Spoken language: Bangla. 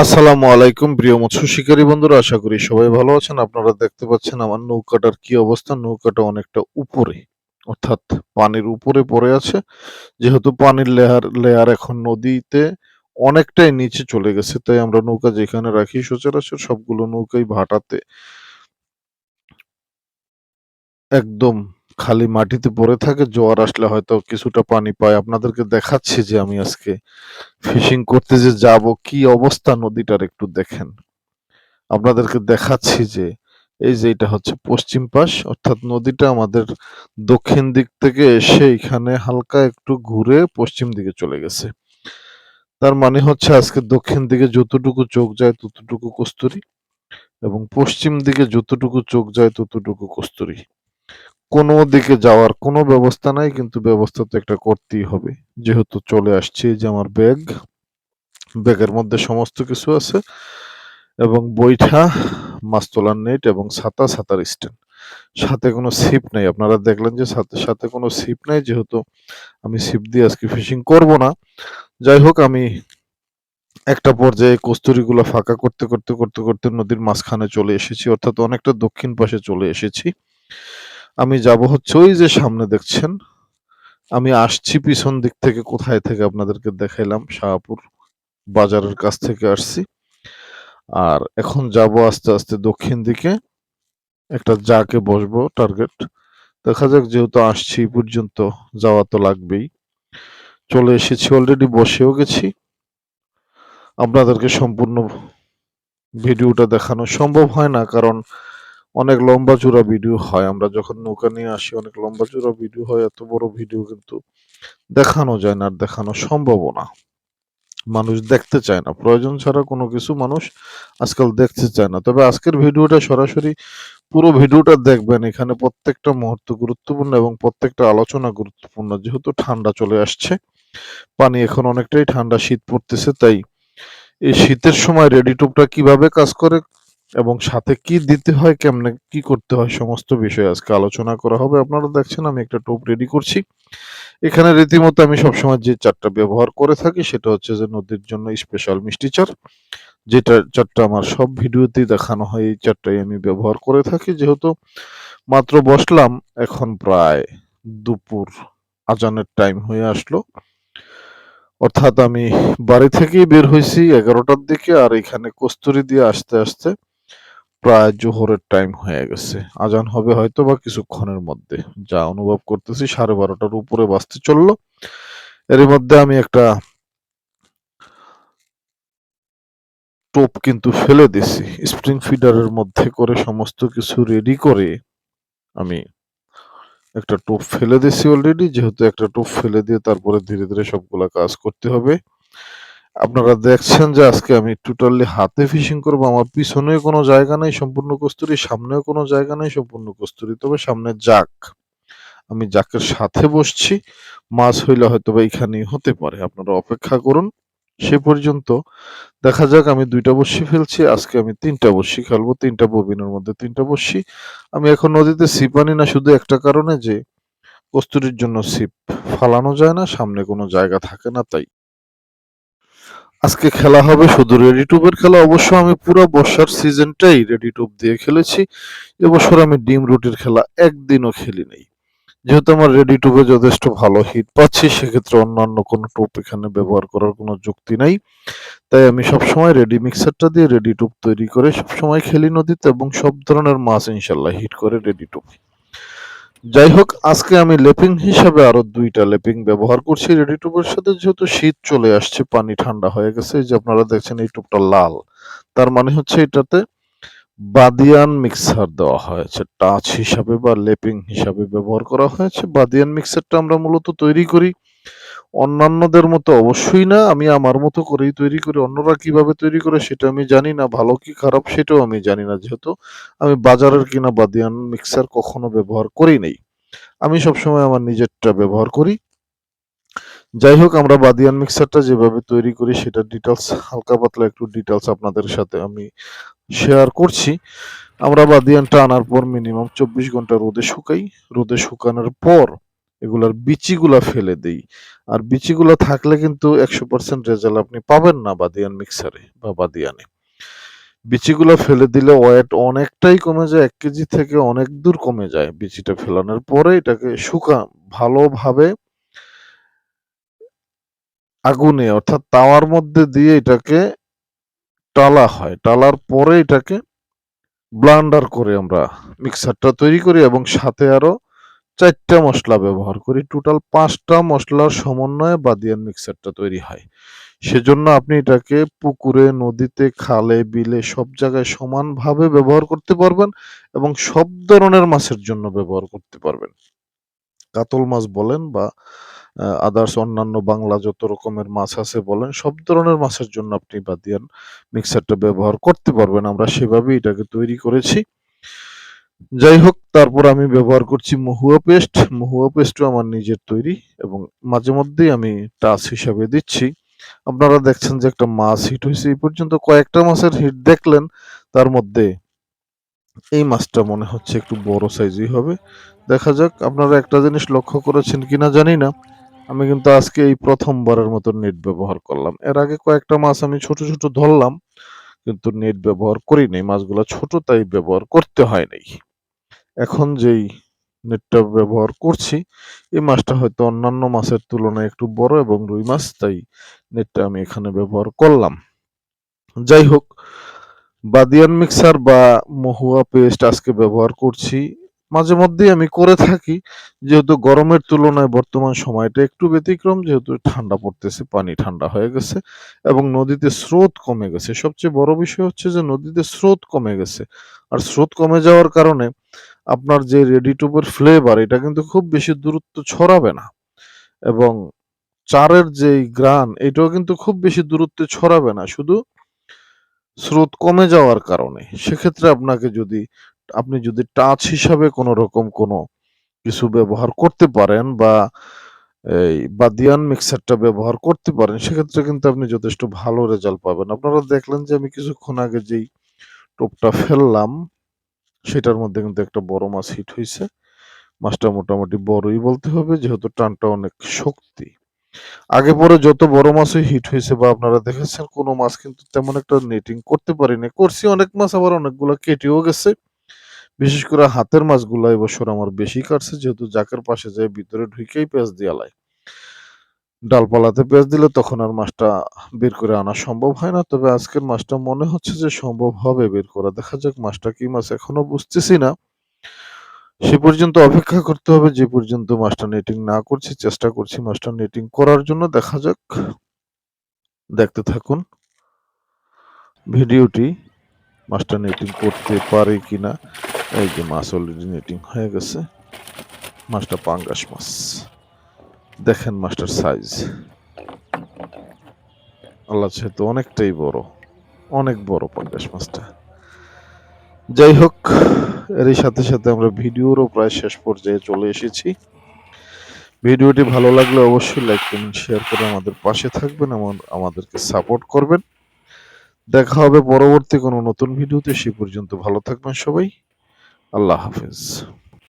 আসসালামু আলাইকুম প্রিয় মৎস্য শিকারী বন্ধুরা, আশা করি সবাই ভালো আছেন। আপনারা দেখতে পাচ্ছেন আমার নৌকাটার কি অবস্থা। নৌকাটা অনেকটা উপরে, অর্থাৎ পানির উপরে পড়ে আছে। যেহেতু পানির লেয়ার লেয়ার এখন নদীতে অনেকটাই নিচে চলে গেছে, তাই আমরা নৌকা যেখানে রাখি সচরাচর সবগুলো নৌকাই ভাটাতে একদম খালি মাটিতে পড়ে থাকে। জোয়ার আসলে হয়তো কিছুটা পানি পায়। আপনাদেরকে দেখাচ্ছি যে আমি আজকে ফিশিং করতে যে যাব, কি অবস্থা নদীটার একটু দেখেন। আপনাদেরকে দেখাচ্ছি যে এই যে এটা হচ্ছে পশ্চিম পাশ, অর্থাৎ নদীটা আমাদের দক্ষিণ দিক থেকে এসে এখানে হালকা একটু ঘুরে পশ্চিম দিকে চলে গেছে। তার মানে হচ্ছে আজকে দক্ষিণ দিকে যতটুকু চোখ যায় ততটুকু কস্তুরী, এবং পশ্চিম দিকে যতটুকু চোখ যায় ততটুকু কস্তুরী। কোনো দিকে যাওয়ার কোনো ব্যবস্থা নাই, কিন্তু ব্যবস্থা তো একটা করতেই হবে। যেহেতু চলে আসছি, এই যে আমার ব্যাগের মধ্যে সমস্ত কিছু আছে, এবং বৈঠা, মাছ তোলার নেট এবং ছাতার স্ট্যান্ড। সাথে কোনো ছিপ নাই। আপনারা দেখলেন যে সাথে কোনো ছিপ নাই, যেহেতু আমি ছিপ দিয়ে আজকে ফিশিং করব না। যাই হোক, আমি একটা পর্যায়ে কস্তুরীগুলো ফাঁকা করতে নদীর মাঝখানে চলে এসেছি, অর্থাৎ অনেকটা দক্ষিণ পাশে চলে এসেছি। আমি যাব হচ্ছে ওই যে সামনে দেখছেন। আমি আসছি পিছন দিক থেকে, কোথায় থেকে আপনাদেরকে দেখাইলাম, শাহপুর বাজারের কাছ থেকে আসছি। আর এখন যাব আস্তে আস্তে দক্ষিণ দিকে, একটা জাকে বসবো টার্গেট। দেখা যাক, যেহেতু আসছি এই পর্যন্ত, যাওয়া তো লাগবেই। চলে এসেছি, অলরেডি বসেও গেছি। আপনাদেরকে সম্পূর্ণ ভিডিওটা দেখানো সম্ভব হয় না, কারণ অনেক লম্বা চূড়া ভিডিও হয়। আমরা যখন নৌকা নিয়ে আসি অনেক লম্বা চূড়া ভিডিও হয়, এত বড় ভিডিও কিন্তু দেখানো যায় না, আর দেখানো সম্ভবও না। মানুষ দেখতে চায় না, প্রয়োজন ছাড়া কোনো কিছু মানুষ আজকাল দেখতে চায় না। তবে আজকের ভিডিওটা সরাসরি পুরো ভিডিওটা দেখবেন। এখানে প্রত্যেকটা মুহূর্ত গুরুত্বপূর্ণ এবং প্রত্যেকটা আলোচনা গুরুত্বপূর্ণ। যেহেতু ঠান্ডা চলে আসছে, পানি এখন অনেকটাই ঠান্ডা, শীত পড়তেছে, তাই এই শীতের সময় রেডি টুবটা কিভাবে কাজ করে এবং সাথে কি দিতে হয়, কেমনে কি করতে হয়, সমস্ত বিষয় আজকে আলোচনা করা হবে। আপনারা দেখছেন আমি একটা টোপ রেডি করছি। এখানে রীতিমতো আমি সবসময় যে চারটা ব্যবহার করে থাকি সেটা হচ্ছে যে নদীর জন্য স্পেশাল মিষ্টি চার, যেটা চারটা আমার সব ভিডিওতেই দেখানো হয়। এই চারটাই আমি ব্যবহার করে থাকি। যেহেতু মাত্র বসলাম, এখন প্রায় দুপুর আজানের টাইম হয়ে আসলো, অর্থাৎ আমি বাড়ি থেকেই বের হয়েছি 11টার দিকে, আর এখানে কস্তুরী দিয়ে আসতে আসতে প্রায় জোহরের টাইম হয়ে গেছে। আজান হবে হয়তো বা কিছুক্ষণের মধ্যে, যা অনুভব করতেছি 12:30টার উপরে বাজতে চললো। এর মধ্যে আমি একটা টোপ কিন্তু ফেলে দিছি। স্প্রিং ফিডারের মধ্যে করে সমস্ত কিছু রেডি করে আমি একটা টোপ ফেলে দিছি অলরেডি। যেহেতু একটা টোপ ফেলে দিয়ে তারপরে ধীরে ধীরে সবগুলা কাজ করতে হবে। আপনারা দেখছেন যে আজকে আমি টোটালি হাতে ফিশিং করব। আমার পিছনে কোনো জায়গা নেই, সম্পূর্ণ কস্তুরী। সামনেও কোনো জায়গা নেই, সম্পূর্ণ কস্তুরী। তবে সামনে জাক, আমি জাকের সাথে বসছি। মাছ হইলে হয়তো বা এইখানেই হতে পারে। আপনারা অপেক্ষা করুন। সে পর্যন্ত দেখা যাক। আমি 2টা বড়শি ফেলছি। আজকে আমি 3টা বড়শি খেলবো। 3টা ববিনের মধ্যে 3টা বড়শি। আমি এখন নদীতে ছিপ আনি না শুধু একটা কারণে, যে কস্তুরীর জন্য ছিপ ফালানো যায় না, সামনে কোনো জায়গা থাকে না, তাই। আজকে খেলা হবে শুধু রেডি টুবের খেলা। অবশ্য আমি পুরো বর্ষার সিজনটাই রেডি টুব দিয়ে খেলেছি। এবছর আমি ডিম রুটির খেলা একদিনও খেলি নাই। যেহেতু আমার রেডি টুবে যথেষ্ট ভালো হিট পাচ্ছি, সেক্ষেত্রে অন্যান্য কোনো টোপ এখানে ব্যবহার করার কোনো যুক্তি নাই। তাই আমি সবসময় রেডি মিক্সারটা দিয়ে রেডি টুব তৈরি করে সবসময় খেলি নদীতে, এবং সব ধরনের মাছ ইনশাল্লাহ হিট করে রেডি টুব। যাই হোক, আজকে আমি লেপিং হিসাবে আরো 2টা লেপিং ব্যবহার করছি রেডি টুবের সাথে। যেহেতু শীত চলে আসছে, পানি ঠান্ডা হয়ে গেছে, এই যে আপনারা দেখছেন এই টুবটা লাল, তার মানে হচ্ছে এটাতে বাদিয়ান মিক্সার দেওয়া হয়েছে। টাচ হিসাবে বা লেপিং হিসাবে ব্যবহার করা হয়েছে। বাদিয়ান মিক্সারটা আমরা মূলত তৈরি করি অন্যান্যদের মতো অবশ্যই না, আমি আমার মতো করেই তৈরি করি। অন্যরা কিভাবে তৈরি করে সেটা আমি জানি না, ভালো কি খারাপ সেটাও আমি জানি না, যেহেতু আমি বাজারের কিনা বাদিয়ান মিক্সার কখনো ব্যবহার করি নাই। আমি সবসময় আমার নিজেরটা ব্যবহার করি। যাই হোক, আমরা বাদিয়ান মিক্সারটা যেভাবে তৈরি করি সেটার ডিটেলস, হালকা পাতলা একটু ডিটেলস আপনাদের সাথে আমি শেয়ার করছি। আমরা বাদিয়ানটা আনার পর মিনিমাম 24 ঘন্টা রোদে শুকাই। রোদে শুকানোর পর এগুলার বিচিগুলা ফেলে দেই। আর বিচিগুলো থাকলে কিন্তু 100% রেজাল্ট আপনি পাবেন না বাদিয়ান মিক্সারে বা বাদিয়ানে। বিচিগুলো ফেলে দিলে ওয়েট অনেকটাই কমে যায়, ১ কেজি থেকে অনেক দূর কমে যায়। বিচিটা ফেলানোর পরে এটাকে ভালোভাবে আগুনে অর্থাৎ তাওয়ার মধ্যে দিয়ে এটাকে টালা হয়। টালার পরে এটাকে ব্লেন্ডার করে আমরা মিক্সারটা তৈরি করি এবং সাথে আরো ৪ টা মসলা ব্যবহার করি। টোটাল ৫ টা মসলার সমন্বয়ে বাদিয়ান মিক্সারটা তৈরি হয়। সেজন্য আপনি এটাকে পুকুরে, নদীতে, খালে, বিলে সব জায়গায় সমানভাবে ব্যবহার করতে পারবেন এবং সব ধরনের মাছের জন্য ব্যবহার করতে পারবেন। কাতল মাছ বলেন বা আদার্স অন্যান্য বাংলা যত রকমের মাছ আছে বলেন, সব ধরনের মাছের জন্য আপনি বাদিয়ান মিক্সারটা ব্যবহার করতে পারবেন। আমরা সেভাবেই এটাকে তৈরি করেছি। যাই হোক, তারপর আমি ব্যবহার করছি মহুয়া পেস্ট। মহুয়া পেস্টও আমার নিজের তৈরি এবং মাঝে মধ্যেই আমি টাচ হিসাবে দিচ্ছি। আপনারা দেখছেন যে একটা মাছ হিট হইছে। এই পর্যন্ত কয়েকটা মাছের হিট দেখলেন, তার মধ্যে এই মাছটা মনে হচ্ছে একটু বড় সাইজই হবে। দেখা যাক। আপনারা একটা জিনিস লক্ষ্য করেছেন কিনা জানি না। আমি কিন্তু আজকে এই ১ম বারের মতো নেট ব্যবহার করলাম। এর আগে কয়েকটা মাছ আমি ছোট, ছোট ধরলাম, কিন্তু নেট ব্যবহার করি নাই। মাছগুলা ছোট তাই ব্যবহার করতে হয় নাই। এখন যেই নেটটা ব্যবহার করছি, এই মাছটা হয়তো অন্যান্য মাছের তুলনায় একটু বড় এবং রুই মাছ, তাই নেটটা আমি এখানে ব্যবহার করলাম। যাই হোক, বাদিয়ান মিক্সার বা মহুয়া পেস্ট আজকে ব্যবহার করছি। মাঝে মধ্যেই আমি করে থাকি। যেহেতু গরমের তুলনায় বর্তমান সময়টা একটু ব্যতিক্রম, যেহেতু ঠান্ডা পড়তেছে, পানি ঠান্ডা হয়ে গেছে এবং নদীতে স্রোত কমে গেছে। সবচেয়ে বড় বিষয় হচ্ছে যে নদীতে স্রোত কমে গেছে। আর স্রোত কমে যাওয়ার কারণে আপনার যে রেডি টু এর ফ্লেভার এটা কিন্তু খুব বেশি দূরত্ব ছড়াবে না এবং চারের যেই ঘ্রাণ এটাও কিন্তু খুব বেশি দূরত্বে ছড়াবে না। শুধু স্রোত কমে যাওয়ার কারণে। সেক্ষেত্রে আপনি যদি টাচ হিসাবে কোনো রকম কোনো কিছু ব্যবহার করতে পারেন বা এই বাদিয়ান মিক্সারটা ব্যবহার করতে পারেন, সেক্ষেত্রে কিন্তু আপনি যথেষ্ট ভালো রেজাল্ট পাবেন। আপনারা দেখলেন যে আমি কিছুক্ষণ আগে যেই টোপটা ফেললাম, সেটার মধ্যে কিন্তু একটা বড় মাছ হিট হইছে। মাছটা মোটামুটি বড়ই বলতে হবে, যেহেতু টানটা অনেক শক্তি। আগে পরে যত বড় মাছই হিট হয়েছে বা আপনারা দেখেছেন, কোনো মাছ কিন্তু তেমন একটা নেটিং করতে পারিনি। করছি অনেক মাছ, আবার অনেকগুলা কেটেও গেছে। বিশেষ করে হাতের মাছগুলা এবছর আমার বেশি কাটছে, যেহেতু জাকের পাশে যেয়ে ভিতরে ঢুকেই পেঁচ দিয়া লাই। ডালপালাতে পেঁচ দিলে তখন আর মাছটা বের করে আনা সম্ভব হয় না। তবে আজকের মাছটা মনে হচ্ছে যে সম্ভব হবে বের করা। দেখা যাক মাছটা কি মাছ এখনো বুঝতেছি না। সে পর্যন্ত অপেক্ষা করতে হবে যে পর্যন্ত মাছটা নেটিং না করছি। চেষ্টা করছি মাছটা নেটিং করার জন্য। দেখা যাক। দেখতে থাকুন ভিডিওটি, মাছটা নেটিং করতে পারি কিনা। এই যে মাছ অলরেডি নেটিং হয়ে গেছে। মাছটা পাঙ্গাস মাছ। দেখেন মাছটার সাইজ। আল্লাহ, যেহেতু অনেকটাই বড়, অনেক বড় পাঙ্গাস মাছটা। যাই হোক, এরই সাথে সাথে আমরা ভিডিওরও প্রায় শেষ পর্যায়ে চলে এসেছি। ভিডিওটি ভালো লাগলে অবশ্যই লাইক, কমেন্ট, শেয়ার করে আমাদের পাশে থাকবেন এবং আমাদেরকে সাপোর্ট করবেন। দেখা হবে পরবর্তী কোনো নতুন ভিডিওতে। সে পর্যন্ত ভালো থাকবেন সবাই। আল্লাহ হাফেজ।